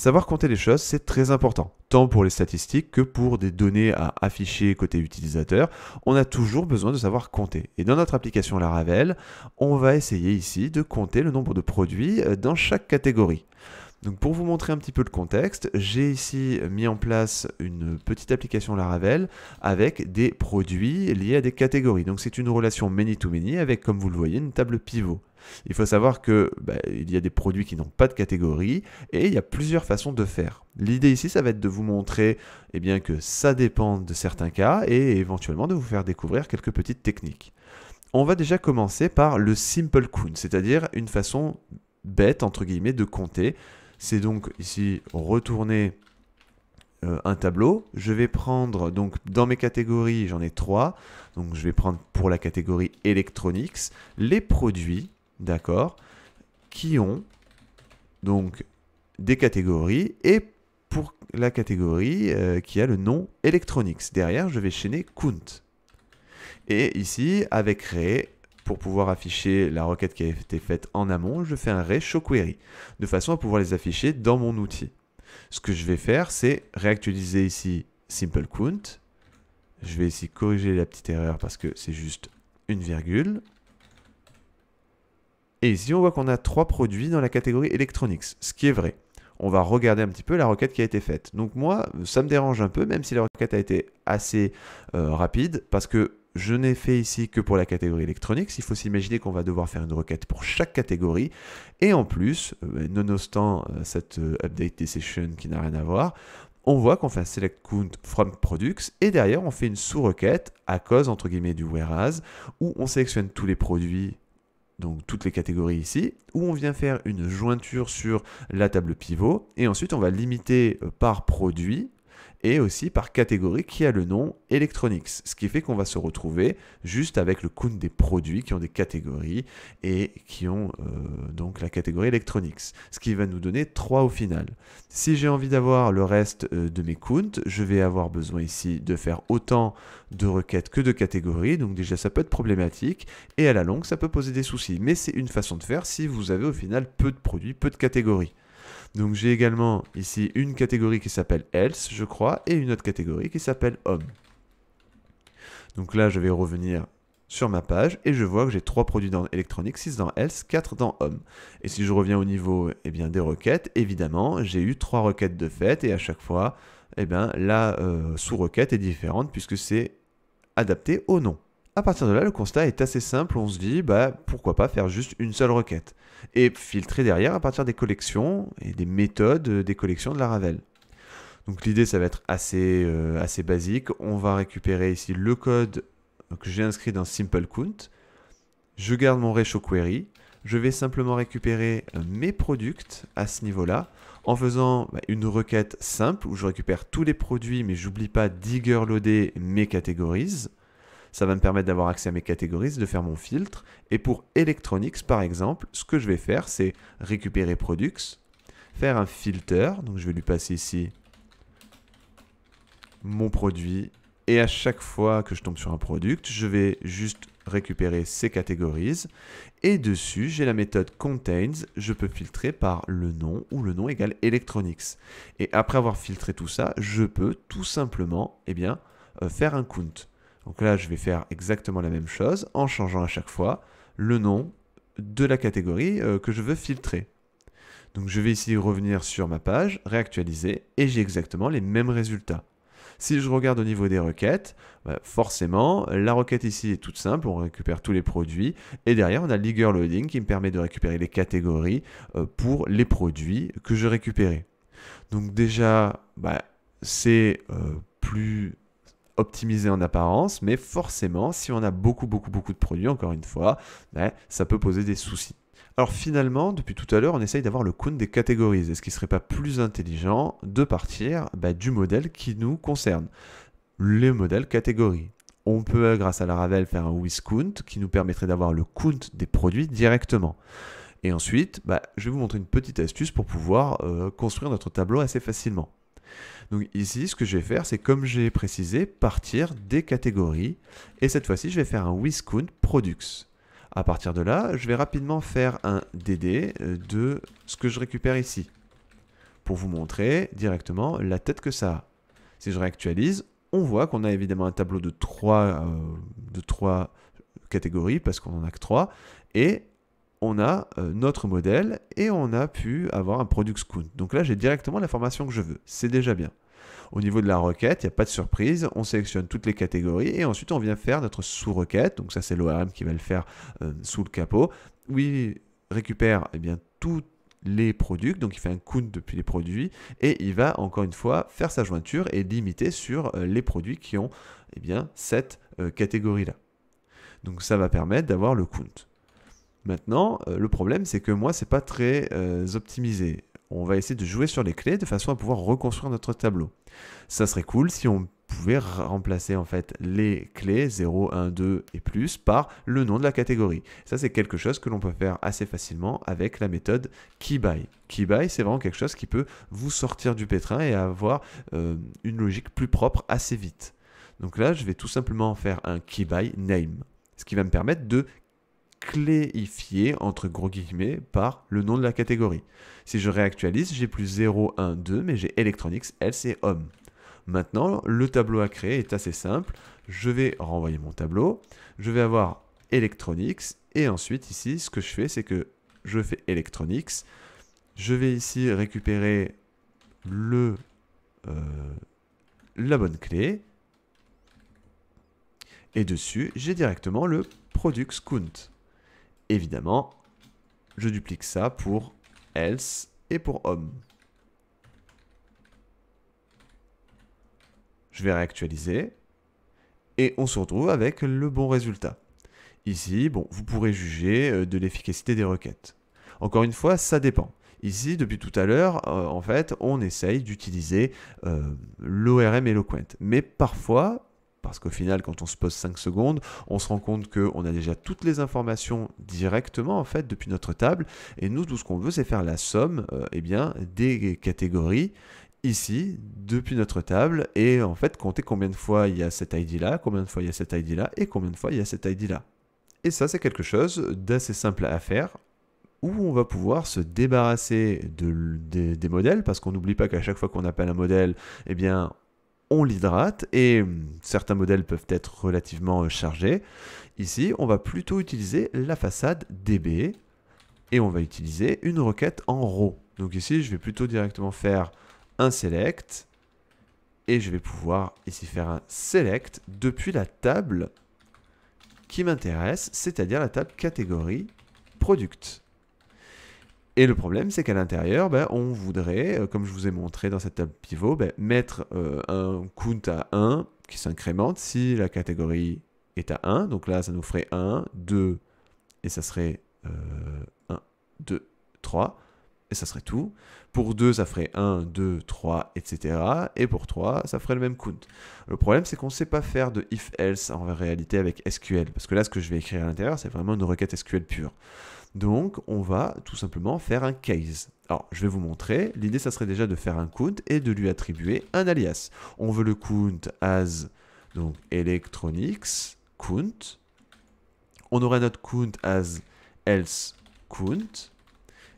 Savoir compter les choses, c'est très important, tant pour les statistiques que pour des données à afficher côté utilisateur. On a toujours besoin de savoir compter. Et dans notre application Laravel, on va essayer ici de compter le nombre de produits dans chaque catégorie. Donc pour vous montrer un petit peu le contexte, j'ai ici mis en place une petite application Laravel avec des produits liés à des catégories. Donc c'est une relation many-to-many avec, comme vous le voyez, une table pivot. Il faut savoir que il y a des produits qui n'ont pas de catégorie et il y a plusieurs façons de faire. L'idée ici, ça va être de vous montrer que ça dépend de certains cas et éventuellement de vous faire découvrir quelques petites techniques. On va déjà commencer par le simple count, c'est-à-dire une façon bête, entre guillemets, de compter. C'est donc ici retourner un tableau. Je vais prendre, donc dans mes catégories, j'en ai 3. Donc je vais prendre pour la catégorie Electronics les produits, d'accord, qui ont donc des catégories et pour la catégorie qui a le nom Electronics. Derrière, je vais chaîner count. Et ici, avec Ray, pour pouvoir afficher la requête qui a été faite en amont, je fais un Ray show query, de façon à pouvoir les afficher dans mon outil. Ce que je vais faire, c'est réactualiser ici simple count. Je vais ici corriger la petite erreur parce que c'est juste une virgule. Et ici, on voit qu'on a 3 produits dans la catégorie Electronics, ce qui est vrai. On va regarder un petit peu la requête qui a été faite. Donc moi, ça me dérange un peu, même si la requête a été assez rapide, parce que je n'ai fait ici que pour la catégorie Electronics. Il faut s'imaginer qu'on va devoir faire une requête pour chaque catégorie. Et en plus, nonobstant cette update decision qui n'a rien à voir, on voit qu'on fait un select count from products et derrière on fait une sous-requête à cause entre guillemets du whereas où on sélectionne tous les produits, donc toutes les catégories ici, où on vient faire une jointure sur la table pivot et ensuite on va limiter par produit et aussi par catégorie qui a le nom Electronics. Ce qui fait qu'on va se retrouver juste avec le count des produits qui ont des catégories et qui ont donc la catégorie Electronics. Ce qui va nous donner 3 au final. Si j'ai envie d'avoir le reste de mes counts, je vais avoir besoin ici de faire autant de requêtes que de catégories. Donc déjà ça peut être problématique et à la longue ça peut poser des soucis. Mais c'est une façon de faire si vous avez au final peu de produits, peu de catégories. Donc j'ai également ici une catégorie qui s'appelle Else, je crois, et une autre catégorie qui s'appelle Homme. Donc là, je vais revenir sur ma page et je vois que j'ai 3 produits dans Electronics, 6 dans Else, 4 dans Homme. Et si je reviens au niveau des requêtes, évidemment, j'ai eu 3 requêtes de fait et à chaque fois, la sous-requête est différente puisque c'est adapté au nom. À partir de là, le constat est assez simple. On se dit, pourquoi pas faire juste une seule requête et filtrer derrière à partir des collections et des méthodes des collections de Laravel. Donc l'idée, ça va être assez basique. On va récupérer ici le code que j'ai inscrit dans simple count. Je garde mon Ray show query. Je vais simplement récupérer mes products à ce niveau-là en faisant une requête simple où je récupère tous les produits, mais j'oublie pas digger loader mes catégories. Ça va me permettre d'avoir accès à mes catégories, de faire mon filtre. Et pour Electronics, par exemple, ce que je vais faire, c'est récupérer Products, faire un filter. Donc je vais lui passer ici mon produit. Et à chaque fois que je tombe sur un product, je vais juste récupérer ces catégories. Et dessus, j'ai la méthode contains. Je peux filtrer par le nom ou le nom égale Electronics. Et après avoir filtré tout ça, je peux tout simplement faire un count. Donc là, je vais faire exactement la même chose en changeant à chaque fois le nom de la catégorie que je veux filtrer. Donc je vais ici revenir sur ma page, réactualiser et j'ai exactement les mêmes résultats. Si je regarde au niveau des requêtes, forcément, la requête ici est toute simple, on récupère tous les produits et derrière on a Ligger Loading qui me permet de récupérer les catégories pour les produits que je récupérais. Donc déjà, c'est plus optimisé en apparence, mais forcément, si on a beaucoup de produits, encore une fois, ça peut poser des soucis. Alors finalement, depuis tout à l'heure, on essaye d'avoir le count des catégories. Est-ce qu'il ne serait pas plus intelligent de partir du modèle qui nous concerne, le modèle catégorie? On peut, grâce à Laravel, faire un withCount qui nous permettrait d'avoir le count des produits directement. Et ensuite, je vais vous montrer une petite astuce pour pouvoir construire notre tableau assez facilement. Donc ici, ce que je vais faire, c'est comme j'ai précisé, partir des catégories. Et cette fois-ci, je vais faire un withCount products. À partir de là, je vais rapidement faire un DD de ce que je récupère ici. pour vous montrer directement la tête que ça a. Si je réactualise, on voit qu'on a évidemment un tableau de 3 catégories, parce qu'on n'en a que 3, et on a notre modèle, et on a pu avoir un product count. Donc là, j'ai directement l'information que je veux. C'est déjà bien. Au niveau de la requête, il n'y a pas de surprise, on sélectionne toutes les catégories, et ensuite on vient faire notre sous-requête, donc ça c'est l'ORM qui va le faire sous le capot, où il récupère bien tous les produits, donc il fait un count depuis les produits, et il va encore une fois faire sa jointure et limiter sur les produits qui ont cette catégorie-là. Donc ça va permettre d'avoir le count. Maintenant, le problème c'est que moi c'est pas très optimisé. On va essayer de jouer sur les clés de façon à pouvoir reconstruire notre tableau. Ça serait cool si on pouvait remplacer en fait les clés 0, 1, 2 et plus par le nom de la catégorie. Ça c'est quelque chose que l'on peut faire assez facilement avec la méthode KeyBy. KeyBy c'est vraiment quelque chose qui peut vous sortir du pétrin et avoir une logique plus propre assez vite. Donc là je vais tout simplement faire un KeyBy name, ce qui va me permettre de cléifié entre gros guillemets par le nom de la catégorie. Si je réactualise, j'ai plus 0, 1, 2, mais j'ai Electronics, else et Home. Maintenant, le tableau à créer est assez simple. Je vais renvoyer mon tableau. Je vais avoir Electronics. Et ensuite, ici, ce que je fais, c'est que je fais Electronics. Je vais ici récupérer la bonne clé. Et dessus, j'ai directement le Product Count. Évidemment, je duplique ça pour else et pour home. Je vais réactualiser et on se retrouve avec le bon résultat. Ici, bon, vous pourrez juger de l'efficacité des requêtes. Encore une fois, ça dépend. Ici, depuis tout à l'heure, en fait, on essaye d'utiliser l'ORM Eloquent. Mais parfois, parce qu'au final, quand on se pose 5 secondes, on se rend compte qu'on a déjà toutes les informations directement en fait depuis notre table. Et nous, tout ce qu'on veut, c'est faire la somme des catégories ici depuis notre table et en fait compter combien de fois il y a cet ID là, combien de fois il y a cet ID là et combien de fois il y a cet ID là. Et ça, c'est quelque chose d'assez simple à faire, où on va pouvoir se débarrasser des modèles, parce qu'on n'oublie pas qu'à chaque fois qu'on appelle un modèle, on l'hydrate, et certains modèles peuvent être relativement chargés. Ici, on va plutôt utiliser la façade DB, et on va utiliser une requête en row. Donc ici, je vais plutôt directement faire un select, et je vais pouvoir ici faire un select depuis la table qui m'intéresse, c'est-à-dire la table catégorie product. Et le problème, c'est qu'à l'intérieur, on voudrait, comme je vous ai montré dans cette table pivot, mettre un count à 1 qui s'incrémente si la catégorie est à 1. Donc là, ça nous ferait 1, 2, et ça serait 1, 2, 3, et ça serait tout. Pour 2, ça ferait 1, 2, 3, etc. Et pour 3, ça ferait le même count. Le problème, c'est qu'on ne sait pas faire de if-else en réalité avec SQL. Parce que là, ce que je vais écrire à l'intérieur, c'est vraiment une requête SQL pure. Donc, on va tout simplement faire un case. Alors, je vais vous montrer. L'idée, ça serait déjà de faire un count et de lui attribuer un alias. On veut le count as, donc, electronics count. On aurait notre count as else count.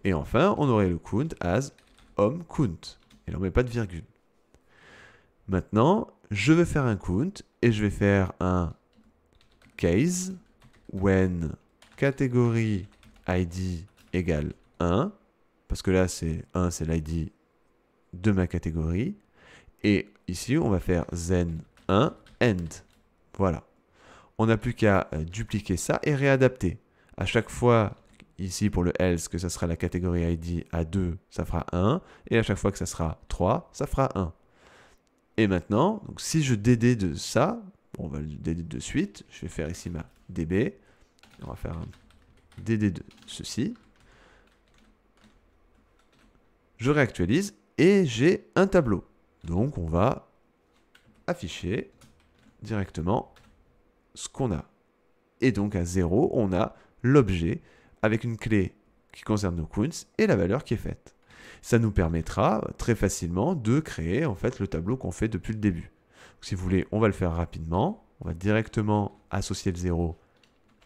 Et enfin, on aurait le count as home count. Et là, on ne met pas de virgule. Maintenant, je vais faire un count et je vais faire un case when catégorie ID égale 1, parce que là, c'est 1, c'est l'ID de ma catégorie. Et ici, on va faire then 1 end. Voilà. On n'a plus qu'à dupliquer ça et réadapter. À chaque fois, ici pour le else, que ça sera la catégorie ID à 2, ça fera 1. Et à chaque fois que ça sera 3, ça fera 1. Et maintenant, donc si je DD de ça, on va le DD de suite. Je vais faire ici ma DB. On va faire un DD de ceci. Je réactualise et j'ai un tableau. Donc on va afficher directement ce qu'on a. Et donc à 0, on a l'objet avec une clé qui concerne nos counts et la valeur qui est faite. Ça nous permettra très facilement de créer en fait le tableau qu'on fait depuis le début. Donc, si vous voulez, on va le faire rapidement. On va directement associer le 0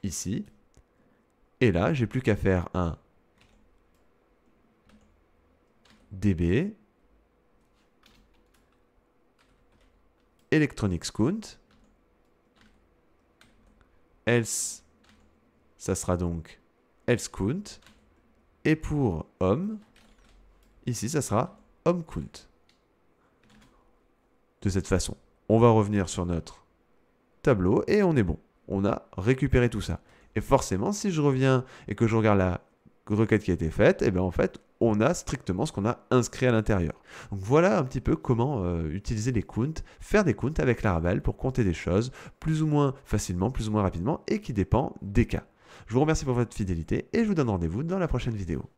ici. Et là, j'ai plus qu'à faire un DB electronics count, else, ça sera donc else count, et pour homme, ici, ça sera homme count. De cette façon, on va revenir sur notre tableau et on est bon. On a récupéré tout ça. Et forcément, si je reviens et que je regarde la requête qui a été faite, et bien en fait, on a strictement ce qu'on a inscrit à l'intérieur. Donc voilà un petit peu comment utiliser les counts, faire des counts avec Laravel pour compter des choses plus ou moins facilement, plus ou moins rapidement et qui dépend des cas. Je vous remercie pour votre fidélité et je vous donne rendez-vous dans la prochaine vidéo.